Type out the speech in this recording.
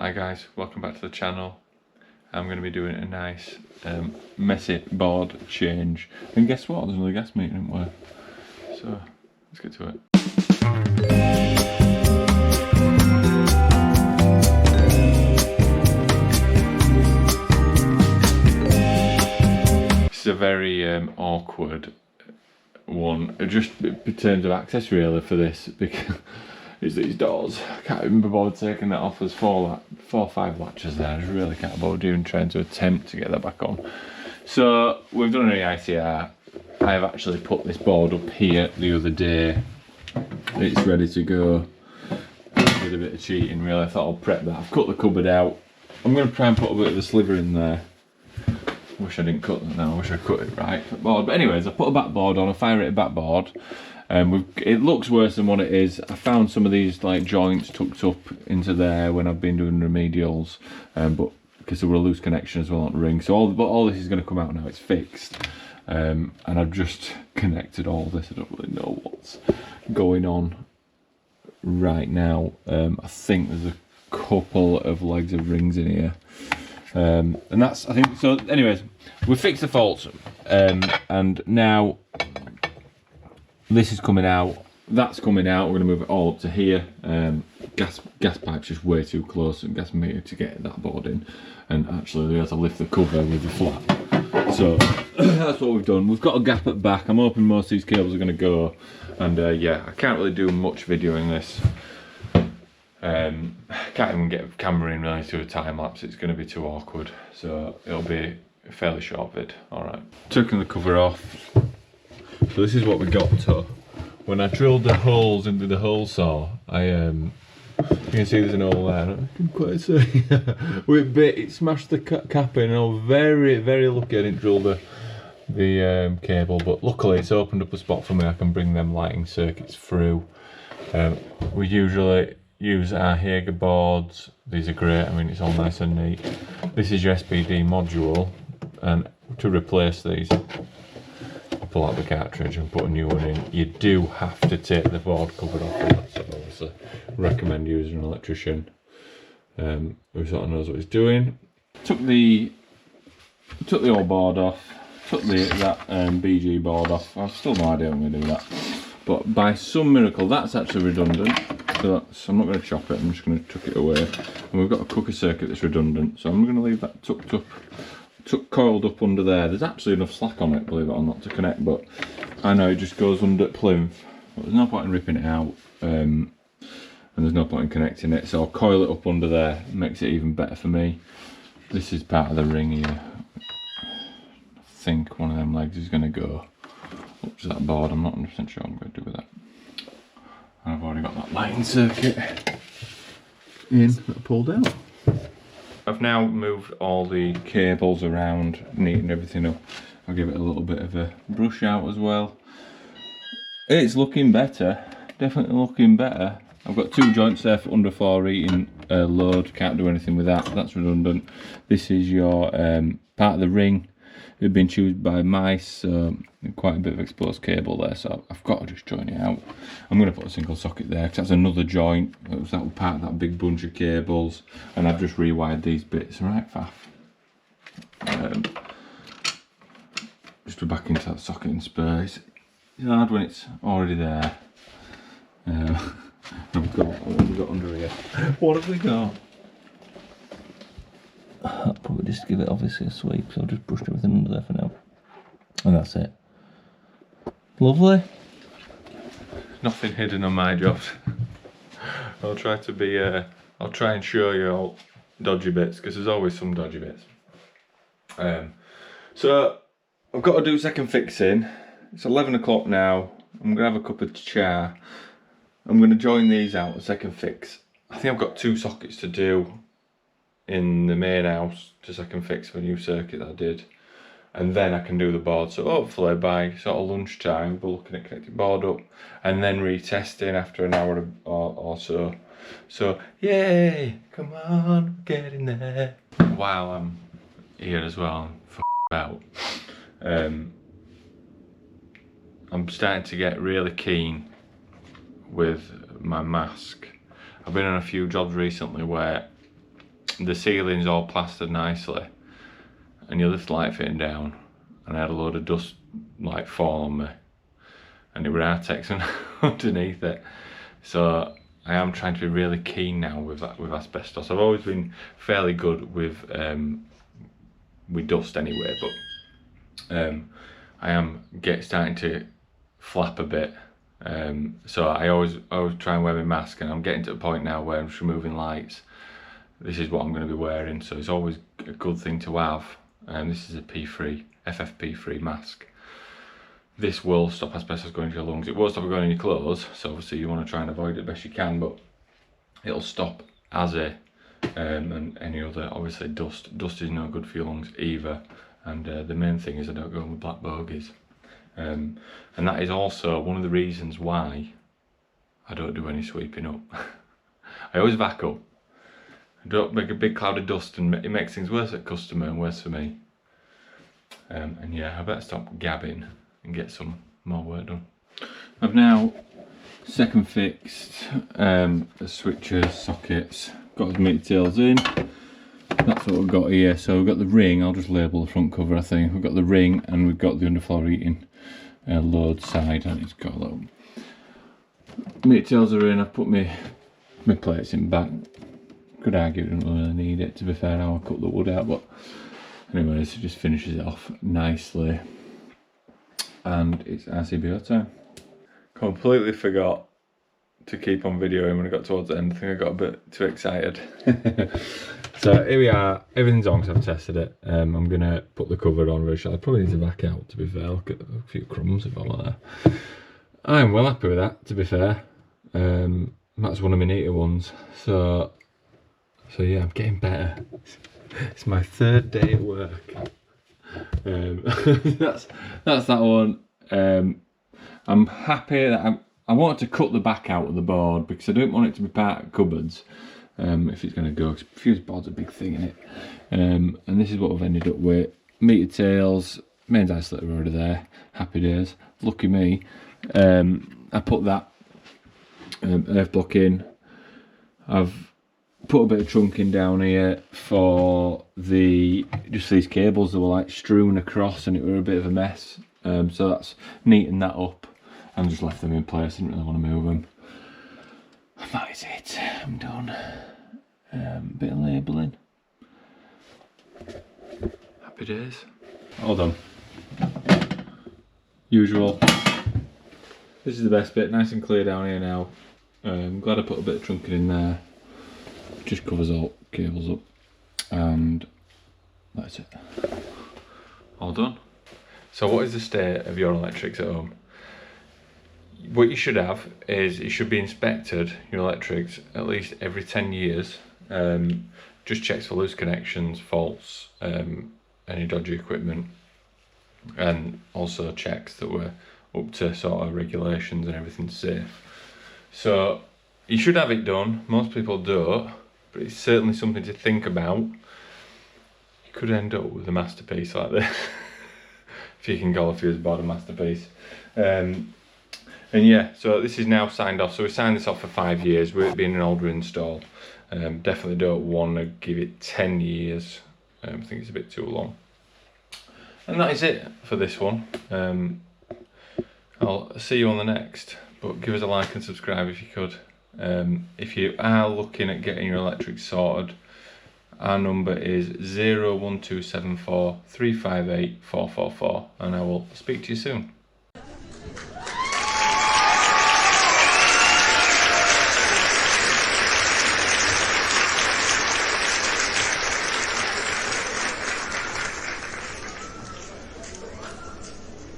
Hi guys, welcome back to the channel. I'm going to be doing a nice messy board change. And guess what? There's another gas meter, isn't there? So let's get to it. This is a very awkward one, just in terms of access really for this, because it's these doors. I can't even be bothered taking that off. There's four or five latches there. I just really can't bother even trying to attempt to get that back on. So we've done an ICR. I have actually put this board up here the other day. It's ready to go. Did a bit of cheating really. I thought I'll prep that. I've cut the cupboard out. I'm going to try and put a bit of the sliver in there. Wish I didn't cut that now. I wish I cut it right for the board. But anyways, I put a backboard on, a fire rated backboard. It looks worse than what it is. I found some of these like joints tucked up into there when I've been doing remedials, but because there were a loose connection as well on the ring. So all this is going to come out now. It's fixed, and I've just connected all this. I don't really know what's going on right now. I think there's a couple of legs of rings in here. And that's, I think, so anyways, we fixed the faults, and now this is coming out, that's coming out. We're going to move it all up to here. Gas pipe's just way too close, and gas meter to get that board in, and actually we have to lift the cover with the flap. So that's what we've done. We've got a gap at back. I'm hoping most of these cables are going to go, and yeah, I can't really do much videoing this. Can't even get a camera in really to a time lapse. It's going to be too awkward, so it'll be a fairly short vid. Alright, taking the cover off. So this is what we got to. When I drilled the holes into the hole saw, you can see there's an hole there. I can quite see. It smashed the cap in, and I was very, very lucky I didn't drill the cable, but luckily it's opened up a spot for me. I can bring them lighting circuits through. We usually use our Hager boards. These are great. I mean, it's all nice and neat. This is your SPD module, and to replace these, pull out the cartridge and put a new one in. You do have to take the board cover off, so obviously recommend using an electrician who sort of knows what he's doing. Took the old board off, took that BG board off. I've still no idea how I'm going to do that, but by some miracle that's actually redundant. So I'm not going to chop it, I'm just going to tuck it away. And we've got a cooker circuit that's redundant, so I'm going to leave that tucked up, coiled up under there. There's actually enough slack on it, believe it or not, to connect, but I know it just goes under plinth. But there's no point in ripping it out, and there's no point in connecting it, so I'll coil it up under there. It makes it even better for me. This is part of the ring here. I think one of them legs is going to go up to that board. I'm not 100% sure what I'm going to do with that. I've already got that lighting circuit in that I pulled out. I've now moved all the cables around, neatened everything up. I'll give it a little bit of a brush out as well. It's looking better, definitely looking better. I've got two joints there for under 4 eating load, can't do anything with that, that's redundant. This is your part of the ring. It had been chewed by mice, so quite a bit of exposed cable there, so I've got to just join it out. I'm going to put a single socket there, because that's another joint. That was part of that big bunch of cables, and I've just rewired these bits, right, Faff? Just to back into that socket and spur. It's hard when it's already there. What have we got under here? What have we got? I'll probably just give it obviously a sweep, so I'll just brush everything under there for now. And that's it. Lovely. Nothing hidden on my jobs. I'll try to be, I'll try and show you all dodgy bits, because there's always some dodgy bits. So, I've got to do second fixing. It's 11 o'clock now. I'm going to have a cup of char. I'm going to join these out, the second fix. I think I've got 2 sockets to do in the main house to second fix for a new circuit that I did, and then I can do the board. So hopefully by sort of lunchtime we're looking at connecting board up and then retesting after an hour or so. So yay, come on, get in there. While I'm here as well, I'm out. I'm starting to get really keen with my mask. I've been on a few jobs recently where the ceiling's all plastered nicely, and you lift the light fitting down, and I had a load of dust like fall on me, and it were Artex underneath it. So I am trying to be really keen now with asbestos. I've always been fairly good with dust anyway, but I am starting to flap a bit. So I always try and wear my mask, and I'm getting to the point now where I'm just removing lights. This is what I'm going to be wearing, so it's always a good thing to have. This is a FFP3 mask. This will stop asbestos going into your lungs. It won't stop it going in your clothes, so obviously you want to try and avoid it best you can, but it'll stop ASI and any other, obviously dust. Dust is no good for your lungs either, and the main thing is I don't go in with black bogies. And that is also one of the reasons why I don't do any sweeping up. I always vac up. I don't make a big cloud of dust, and it makes things worse for the customer and worse for me. And yeah, I better stop gabbing and get some more work done. I've now second fixed the switches, sockets, got the meter tails in. That's what we've got here. So we've got the ring, I'll just label the front cover I think. We've got the ring and we've got the underfloor heating load side, and it's got a little meter tails are in. I've put my plates in back. Could argue it didn't really need it, to be fair, now I cut the wood out, but anyways, it just finishes it off nicely. And it's RCBO time. Completely forgot to keep on videoing when I got towards the end. I think I got a bit too excited. So here we are, everything's on because I've tested it. I'm going to put the cover on very short. I probably need to back out, to be fair. Look at a few crumbs if I'm like that. I'm well happy with that, to be fair. That's one of my neater ones. So yeah, I'm getting better. It's my third day at work. That's that one. I'm happy that I wanted to cut the back out of the board because I don't want it to be part of cupboards. If it's going to go, because fuse board's a big thing in it. And this is what I've ended up with. Meter tails, mains isolator already there. Happy days. Lucky me. I put that earth block in. I've put a bit of trunking down here for just these cables that were like strewn across, and it were a bit of a mess. So that's neatened that up and just left them in place. Didn't really want to move them. That is it. I'm done. Bit of labelling. Happy days. All done. Usual. This is the best bit. Nice and clear down here now. I'm glad I put a bit of trunking in there. Just covers all cables up, and that's it. All done. So what is the state of your electrics at home? What you should have is it should be inspected, your electrics, at least every 10 years. Just checks for loose connections, faults, any dodgy equipment, and also checks that we're up to sort of regulations and everything's safe. So you should have it done. Most people don't, but it's certainly something to think about. You could end up with a masterpiece like this. If you can call a fuse board a masterpiece. And yeah, so this is now signed off. So we signed this off for 5 years with it being an older install. Definitely don't want to give it 10 years. I think it's a bit too long. And that is it for this one. I'll see you on the next, but give us a like and subscribe if you could. If you are looking at getting your electrics sorted, our number is 01274 358 444, and I will speak to you soon.